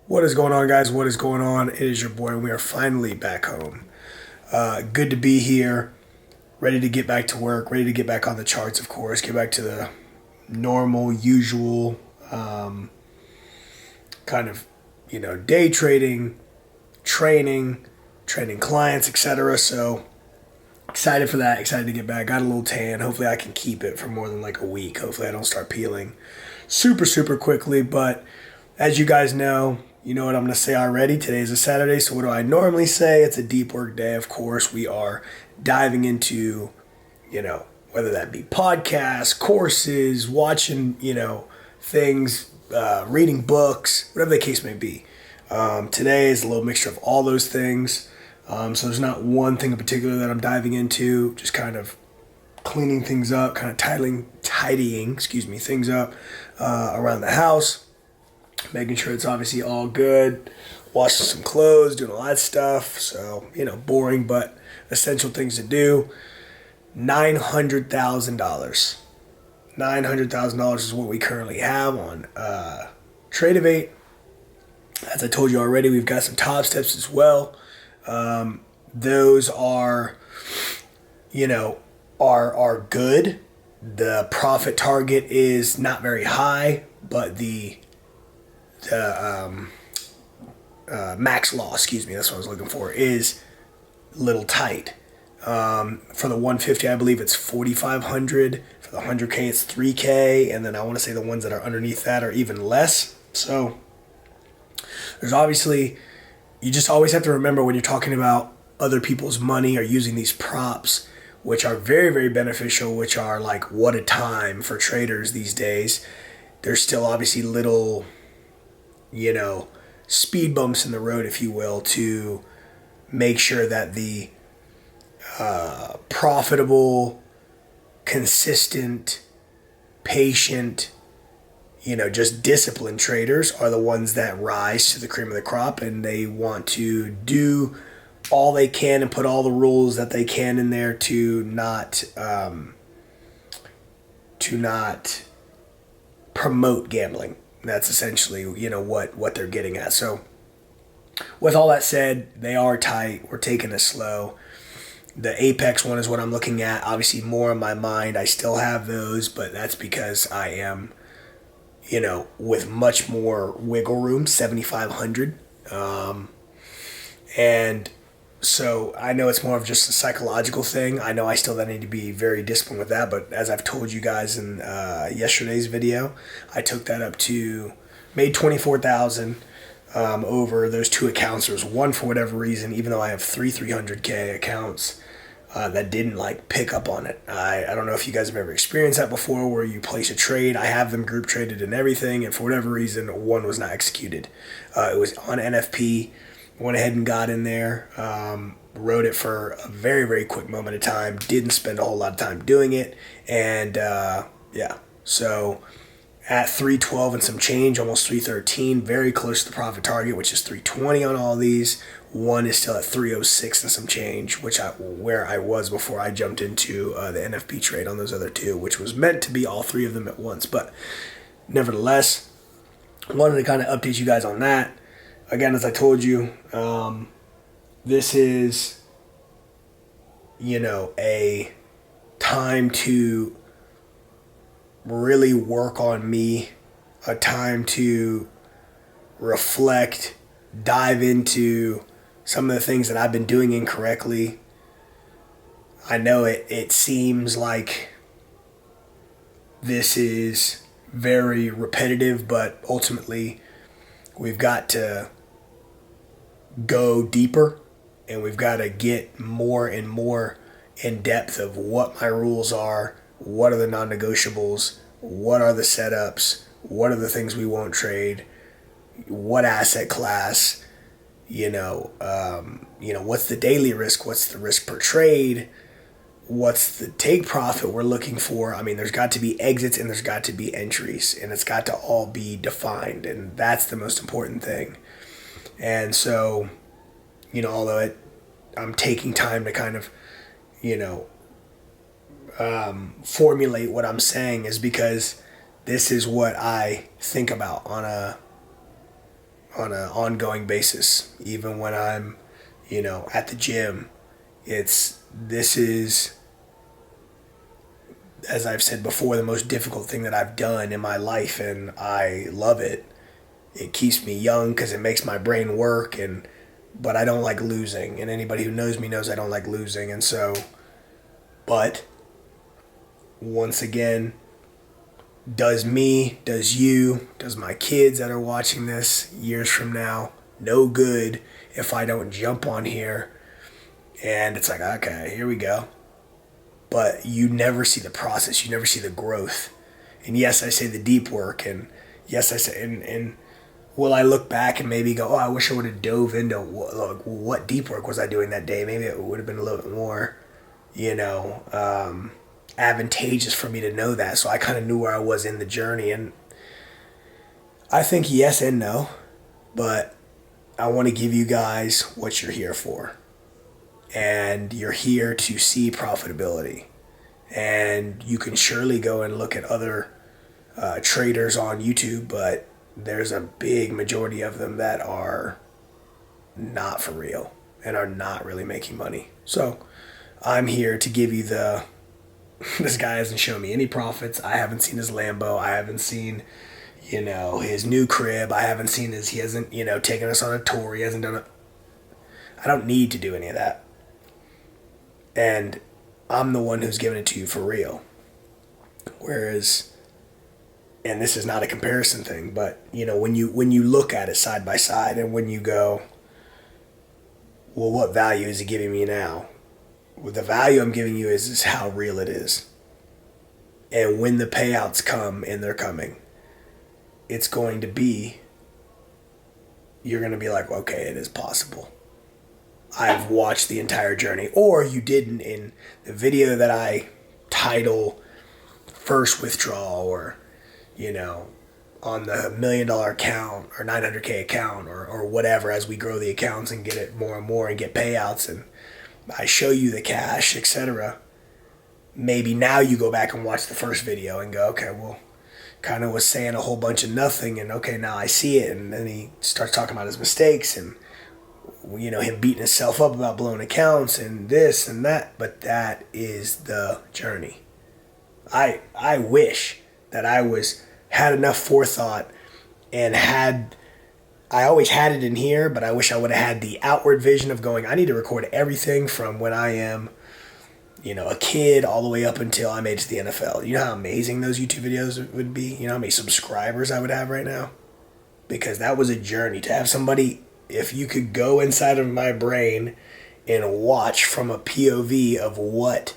What is going on, guys? What is going on? It is your boy, and we are finally back home. Good to be here, ready to get back to work, ready to get back on the charts, of course, get back to the normal, usual kind of, day trading, training clients, etc. So excited for that, excited to get back. Got a little tan. Hopefully, I can keep it for more than like a week. Hopefully, I don't start peeling super quickly, but as you guys know, you know what I'm going to say already. Today is a Saturday, so what do I normally say? It's a deep work day, of course. We are diving into, whether that be podcasts, courses, watching, things, reading books, whatever the case may be. Today is a little mixture of all those things. So there's not one thing in particular that I'm diving into, just kind of cleaning things up, kind of tidying things up around the house. Making sure it's obviously all good, washing some clothes, doing all that stuff. So, boring but essential things to do. $900,000. $900,000 is what we currently have on Trade-Evate. As I told you already, we've got some top steps as well. Those are, are good. The profit target is not very high, but the max loss, that's what I was looking for, is a little tight. For the 150, I believe it's 4,500. For the 100K, it's 3K. And then I want to say the ones that are underneath that are even less. So there's obviously, you just always have to remember when you're talking about other people's money or using these props, which are very, very beneficial, which are like what a time for traders these days. There's still obviously little speed bumps in the road, if you will, to make sure that the profitable, consistent, patient, just disciplined traders are the ones that rise to the cream of the crop, and they want to do all they can and put all the rules that they can in there to not promote gambling. That's essentially, what they're getting at. So with all that said, they are tight. We're taking it slow. The Apex one is what I'm looking at. Obviously more in my mind. I still have those, but that's because I am, with much more wiggle room, 7,500. And so I know it's more of just a psychological thing. I know I still need to be very disciplined with that, but as I've told you guys in yesterday's video, I took that up to, made 24,000 over those two accounts. There was one for whatever reason, even though I have three 300K accounts, that didn't pick up on it. I don't know if you guys have ever experienced that before, where you place a trade. I have them group traded and everything, and for whatever reason, one was not executed. It was on NFP. Went ahead and got in there, wrote it for a very, very quick moment of time, didn't spend a whole lot of time doing it, and so at 312 and some change, almost 313, very close to the profit target, which is 320 on all these. One is still at 306 and some change, where I was before I jumped into the NFP trade on those other two, which was meant to be all three of them at once, but nevertheless, wanted to kind of update you guys on that. Again, as I told you, this is, a time to really work on me, a time to reflect, dive into some of the things that I've been doing incorrectly. I know it seems like this is very repetitive, but ultimately we've got to go deeper, and we've got to get more and more in depth of what my rules are, what are the non-negotiables, what are the setups, what are the things we won't trade, what asset class, what's the daily risk, what's the risk per trade, what's the take profit we're looking for. I mean, there's got to be exits and there's got to be entries, and it's got to all be defined, and that's the most important thing. And so, although I'm taking time to kind of, formulate what I'm saying, is because this is what I think about on on an ongoing basis. Even when I'm, at the gym, this is, as I've said before, the most difficult thing that I've done in my life, and I love it. It keeps me young because it makes my brain work, but I don't like losing, and anybody who knows me knows I don't like losing, and so, but once again, does me, does you, does my kids that are watching this years from now no good if I don't jump on here, and it's like, okay, here we go. But you never see the process, you never see the growth. And yes, I say the deep work, and yes, I say, and will I look back and maybe go, oh, I wish I would have dove into what deep work was I doing that day? Maybe it would have been a little bit more, advantageous for me to know that. So I kind of knew where I was in the journey. And I think yes and no, but I want to give you guys what you're here for. And you're here to see profitability. And you can surely go and look at other traders on YouTube, but there's a big majority of them that are not for real and are not really making money. So I'm here to give you this guy hasn't shown me any profits. I haven't seen his Lambo. I haven't seen, his new crib. I haven't seen he hasn't, taken us on a tour. He hasn't done it. I don't need to do any of that. And I'm the one who's giving it to you for real. Whereas, and this is not a comparison thing, but when you look at it side by side, and when you go, well, what value is he giving me now? Well, the value I'm giving you is how real it is. And when the payouts come, and they're coming, it's going to be, you're going to be like, okay, it is possible. I've watched the entire journey. Or you didn't in the video that I title First Withdrawal, or on the $1 million account or 900K account, or whatever, as we grow the accounts and get it more and more and get payouts, and I show you the cash, etc. Maybe now you go back and watch the first video and go, okay, well, kind of was saying a whole bunch of nothing, and okay, now I see it. And then he starts talking about his mistakes, and him beating himself up about blowing accounts and this and that. But that is the journey. I wish that I had enough forethought and I always had it in here, but I wish I would have had the outward vision of going, I need to record everything from when I am, a kid all the way up until I made it to the NFL. You know how amazing those YouTube videos would be? You know how many subscribers I would have right now? Because that was a journey. To have somebody, if you could go inside of my brain and watch from a POV of what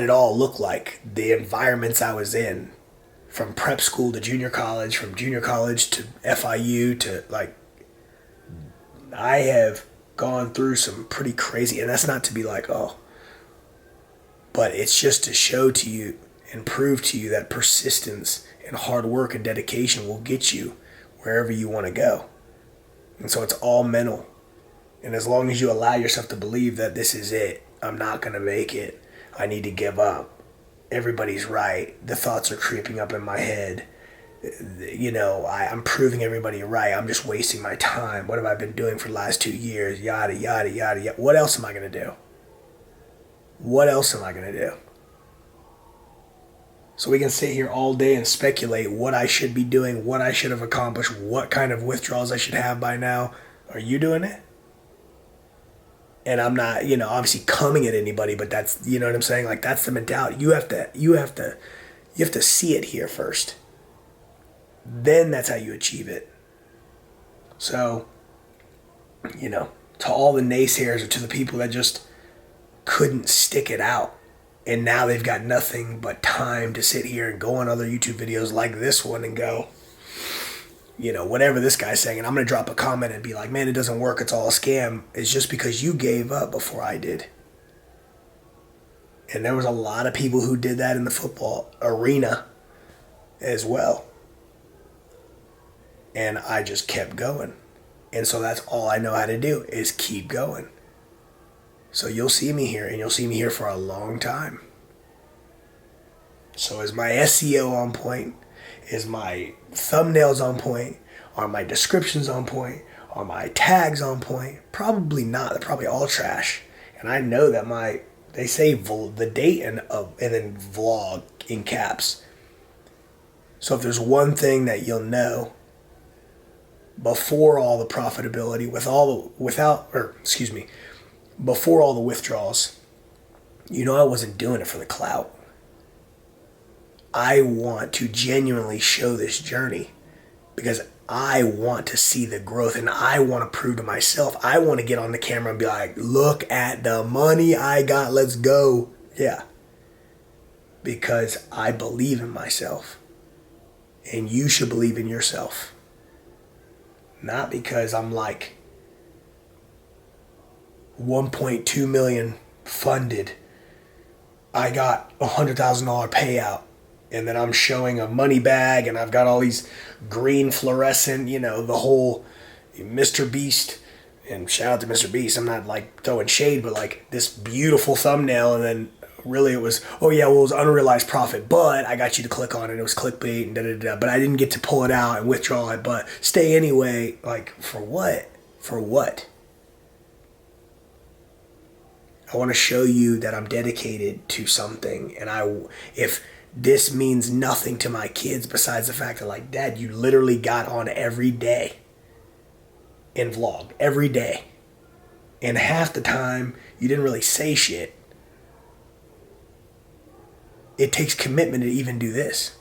it all looked like, the environments I was in, from prep school to junior college, from junior college to FIU to I have gone through some pretty crazy, and that's not to be like, oh, but it's just to show to you and prove to you that persistence and hard work and dedication will get you wherever you want to go. And so it's all mental. And as long as you allow yourself to believe that this is it, I'm not going to make it, I need to give up, everybody's right, the thoughts are creeping up in my head, I'm proving everybody right, I'm just wasting my time, what have I been doing for the last 2 years, yada, yada, yada, yada. What else am I going to do? What else am I going to do? So we can sit here all day and speculate what I should be doing, what I should have accomplished, what kind of withdrawals I should have by now. Are you doing it? And I'm not, obviously coming at anybody, but that's, what I'm saying? Like, that's the mentality. You have to see it here first. Then that's how you achieve it. So, to all the naysayers, or to the people that just couldn't stick it out, and now they've got nothing but time to sit here and go on other YouTube videos like this one and go, whatever this guy's saying, and I'm going to drop a comment and be like, man, it doesn't work, it's all a scam. It's just because you gave up before I did. And there was a lot of people who did that in the football arena as well. And I just kept going. And so that's all I know how to do, is keep going. So you'll see me here, and you'll see me here for a long time. So is my SEO on point? Is my thumbnails on point? Are my descriptions on point? Are my tags on point? Probably not. They're probably all trash. And I know that they say the date and then vlog in caps. So if there's one thing that you'll know before all the profitability, before all the withdrawals, I wasn't doing it for the clout. I want to genuinely show this journey because I want to see the growth and I want to prove to myself. I want to get on the camera and be like, look at the money I got. Let's go. Yeah. Because I believe in myself. And you should believe in yourself. Not because I'm like 1.2 million funded. I got $100,000 payout. And then I'm showing a money bag and I've got all these green fluorescent, the whole Mr. Beast. And shout out to Mr. Beast. I'm not like throwing shade, but like this beautiful thumbnail. And then really it was, it was unrealized profit. But I got you to click on it. It was clickbait and da-da-da. But I didn't get to pull it out and withdraw it. But stay anyway. Like for what? For what? I want to show you that I'm dedicated to something. And if this means nothing to my kids besides the fact that, like, Dad, you literally got on every day and vlog every day. And half the time, you didn't really say shit. It takes commitment to even do this.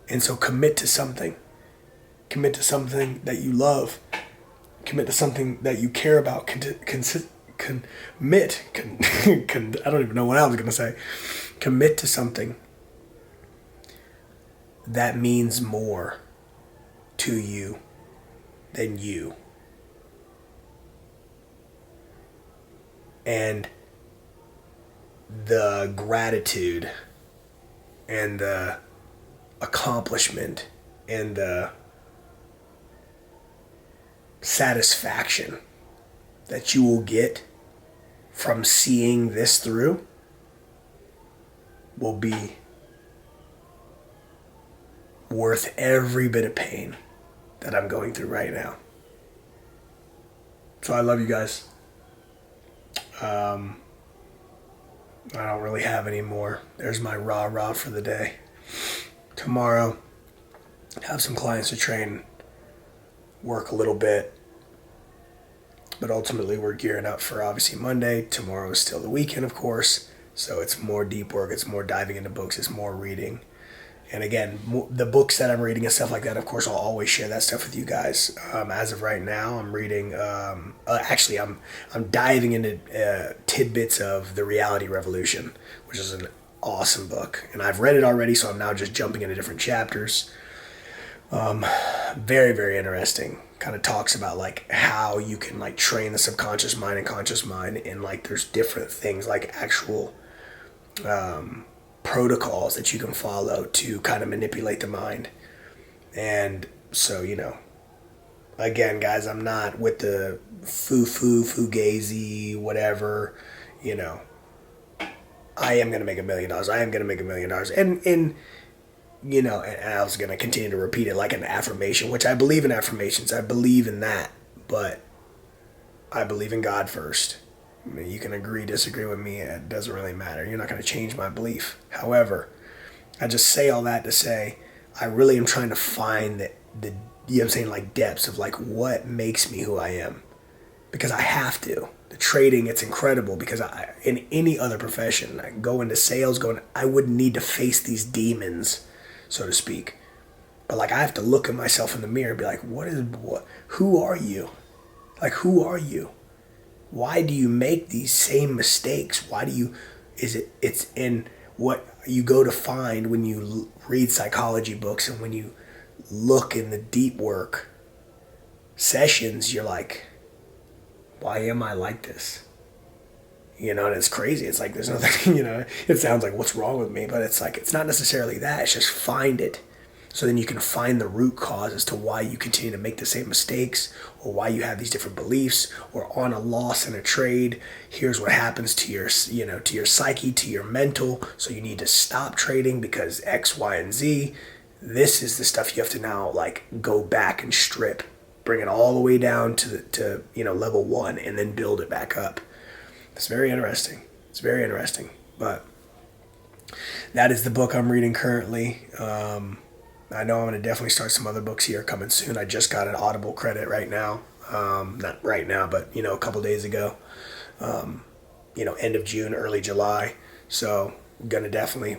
And so commit to something. Commit to something that you love. Commit to something that you care about. I don't even know what I was going to say. Commit to something that means more to you than you. And the gratitude and the accomplishment and the satisfaction that you will get from seeing this through will be worth every bit of pain that I'm going through right now. So I love you guys. I don't really have any more. There's my rah-rah for the day. Tomorrow, have some clients to train, work a little bit. But ultimately, we're gearing up for obviously Monday. Tomorrow is still the weekend, of course. So it's more deep work. It's more diving into books. It's more reading. And again, the books that I'm reading and stuff like that, of course, I'll always share that stuff with you guys. As of right now, I'm reading, I'm diving into tidbits of The Reality Revolution, which is an awesome book. And I've read it already, so I'm now just jumping into different chapters. Very, very interesting. Kind of talks about like how you can like train the subconscious mind and conscious mind, and like there's different things like actual protocols that you can follow to kind of manipulate the mind. And so, again, guys, I'm not with the fugazi, whatever, I am going to make $1 million. I am going to make $1 million. And I was going to continue to repeat it like an affirmation, which I believe in affirmations. I believe in that, but I believe in God first. I mean, you can agree, disagree with me. It doesn't really matter. You're not going to change my belief. However, I just say all that to say, I really am trying to find the like depths of like what makes me who I am, because I have to. The trading, it's incredible because in any other profession, I go into sales, I wouldn't need to face these demons, so to speak. But like I have to look at myself in the mirror and be like, who are you? Like, who are you? Why do you make these same mistakes? It's in what you go to find when you read psychology books and when you look in the deep work sessions, you're like, why am I like this? And it's crazy. It's like, there's nothing, it sounds like what's wrong with me, but it's like, it's not necessarily that. It's just find it. So then you can find the root cause as to why you continue to make the same mistakes, or why you have these different beliefs, or on a loss in a trade, here's what happens to your, to your psyche, to your mental. So you need to stop trading because X, Y, and Z. This is the stuff you have to now like go back and strip, bring it all the way down to level 1, and then build it back up. It's very interesting. It's very interesting. But that is the book I'm reading currently. I know I'm going to definitely start some other books here coming soon. I just got an Audible credit right now. Not right now, but, a couple days ago. End of June, early July. So I'm going to definitely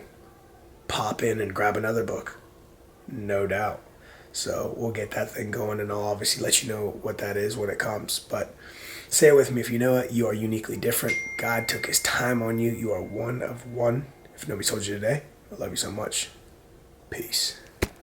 pop in and grab another book. No doubt. So we'll get that thing going, and I'll obviously let you know what that is when it comes. But say it with me if you know it. You are uniquely different. God took his time on you. You are one of one. If nobody told you today, I love you so much. Peace.